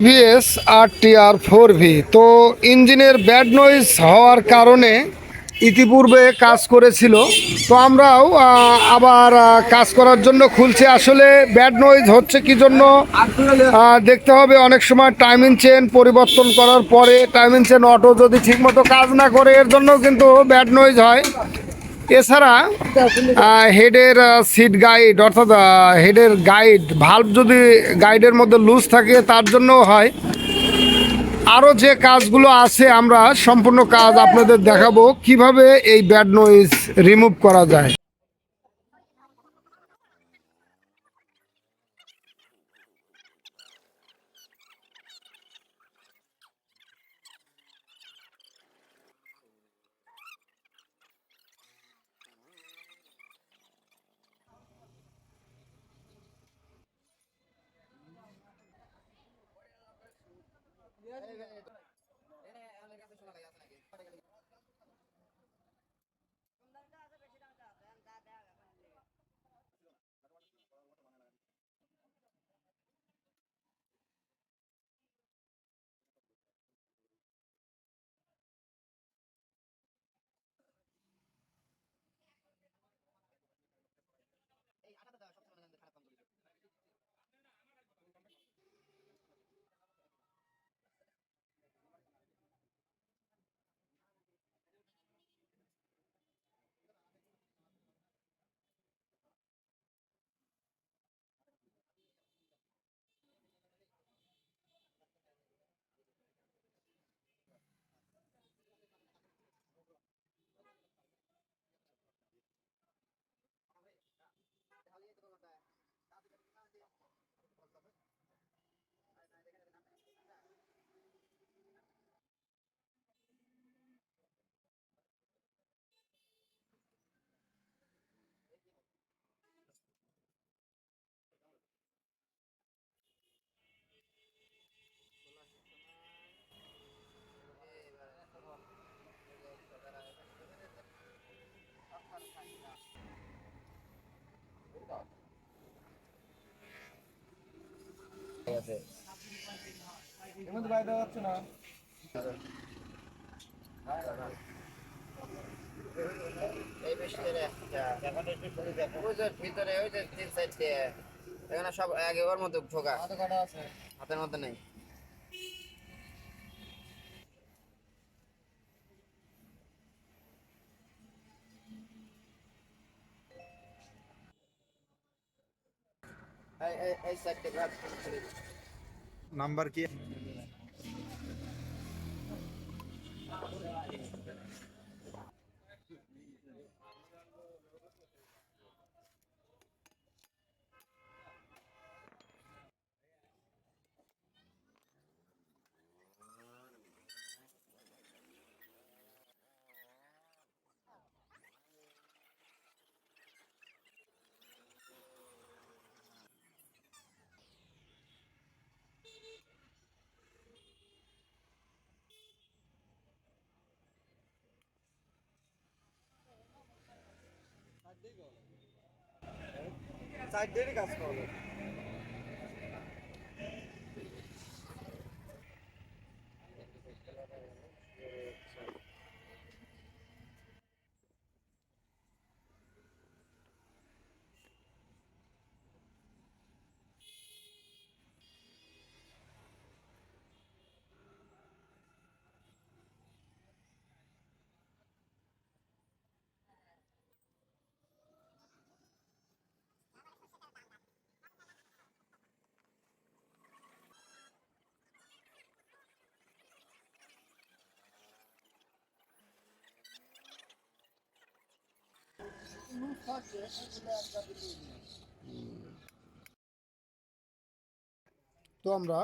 TVS RTR 4V তো ইঞ্জিনের bad noise হওয়ার কারণে ইতিপূর্বে কাজ করেছিল। তো আমরাও আবার কাজ করার জন্য খুলছি। আসলে ব্যাড নয়েজ হচ্ছে কি জন্য দেখতে হবে। অনেক সময় টাইমিং চেন পরিবর্তন করার পরে টাইমিং চেন অটো যদি ঠিকমতো কাজ না করে এর জন্য কিন্তু ব্যাড নয়েজ হয়। এছাড়া হেডের সিট গাইড অর্থাৎ হেডের গাইড ভাল্ব যদি গাইডের মধ্যে লুজ থাকে তার জন্যও হয়। আরও যে কাজগুলো আছে আমরা সম্পূর্ণ কাজ আপনাদের দেখাবো কিভাবে এই ব্যাড নয়েজ রিমুভ করা যায়। ভিতরে ওই যে তিন সাইডে এখানে সব আগে ওর মধ্যে ঢোকা হাতের মধ্যে নেই। এই সাইডে নাম্বার কি? সাইড দিয়ে কাজ করো। তো আমরা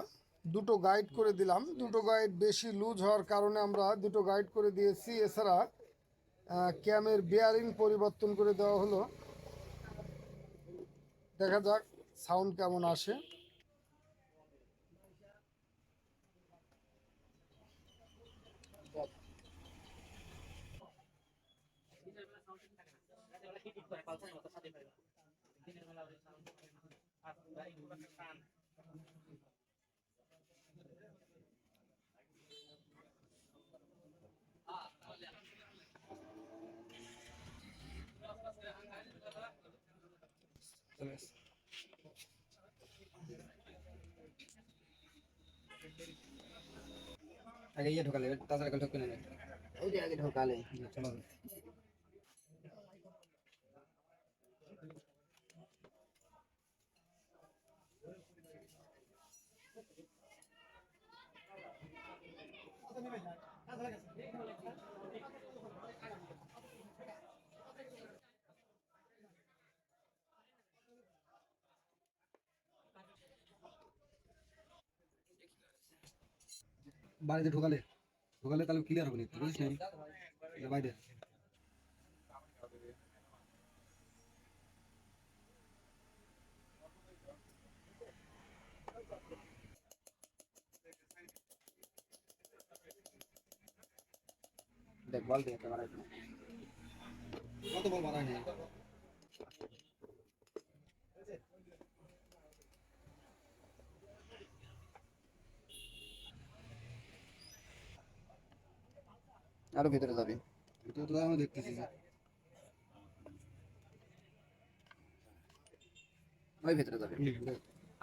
দুটো গাইড করে দিলাম। দুটো গাইড বেশি লুজ হওয়ার কারণে আমরা দুটো গাইড করে দিয়েছি। এছাড়া ক্যামের বেয়ারিং পরিবর্তন করে দেওয়া হলো। দেখা যাক সাউন্ড কেমন আসে। আগে ইয়ে ঢোকালে তাছাড়া ঢুকবে না এই যে আগে ঢোকালে চলো বাড়িতে ঢোকালে ঢোকালে তাহলে ক্লিয়ার হবে না বুঝিস না বাইরে দেখ বল দেখ কত বল বাড়ায় না আরো ভিতরে যাবে ভিতরে তো আমি দেখতেছি ওই ভিতরে যাবে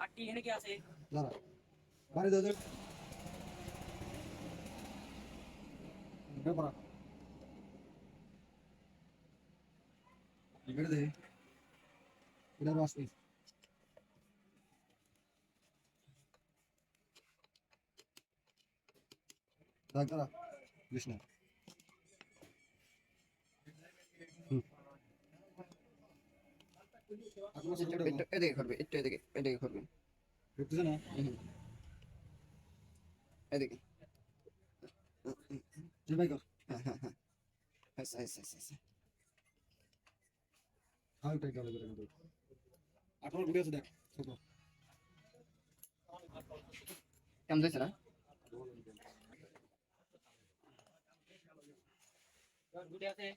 আর টি এখানে কি আছে দাঁড়া বাড়ি দাও বের করা বের দে এটা আসবে দাঁড়া বিষ্ণু এদিকে করবে একটু এদিকে করবে বুঝছো না এদিকে ভাই কর হ্যাঁ হ্যাঁ হ্যাঁ আচ্ছা আচ্ছা আচ্ছা হাল টাই গেল করে আপনার ঘুরে আছে দেখ ছোট কেমন যাচ্ছে না ঘুরে আছে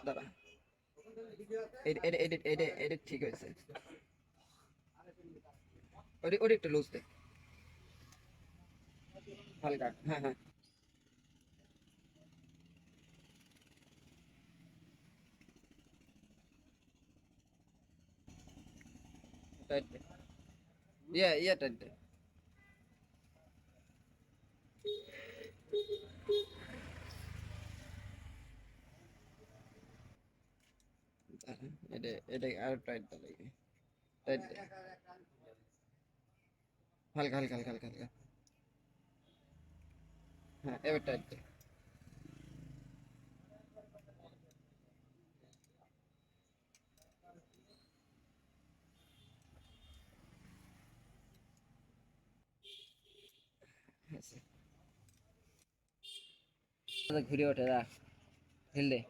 দাঁড়া এটা ঠিক হয়েছে ওটা একটু লুজ দে হালকা হ্যাঁ হ্যাঁ টাইট দে ইয়া টাইট দে এটা আর টাইট দে লাগে টাইট দে হালকা হালকা হালকা হালকা হালকা হ্যাঁ এবার টাইট দে ঘুরে ওঠে রাখ ঢিল দে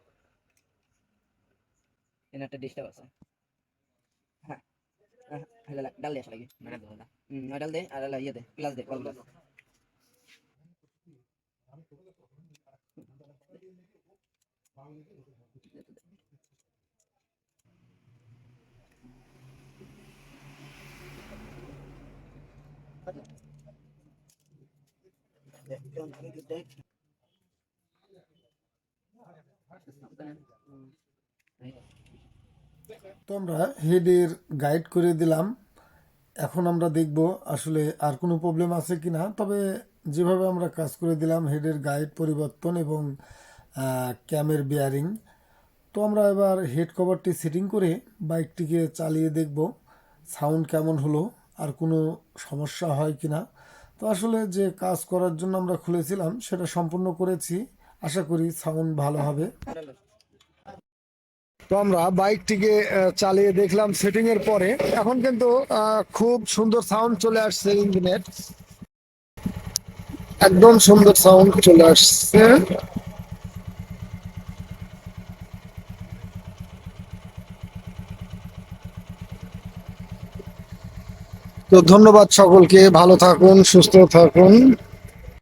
এখানে একটা ডিস্টার্ব আছে হ্যাঁ ডাল দে আসলে ডাল দে আর ইয়ে দে প্লাস দে কল প্লাস তো আমরা হেডের গাইড করে দিলাম। এখন আমরা দেখব আসলে আর কোনো প্রবলেম আছে কি না। তবে যেভাবে আমরা কাজ করে দিলাম হেডের গাইড পরিবর্তন এবং ক্যামের বেয়ারিং, তো আমরা এবার হেড কভারটি সেটিং করে বাইকটিকে চালিয়ে দেখব সাউন্ড কেমন হলো, আর কোনো সমস্যা হয় কি না। তো আসলে যে কাজ করার জন্য আমরা খুলেছিলাম সেটা সম্পূর্ণ করেছি, আশা করি সাউন্ড ভালো হবে। তো আমরা বাইকটিকে চালিয়ে দেখলাম সেটিং এর পরে, এখন কিন্তু খুব সুন্দর সাউন্ড চলে আসছে ইঞ্জিনের, একদম সুন্দর সাউন্ড চলে আসছে। তো ধন্যবাদ সকলকে, ভালো থাকুন, সুস্থ থাকুন।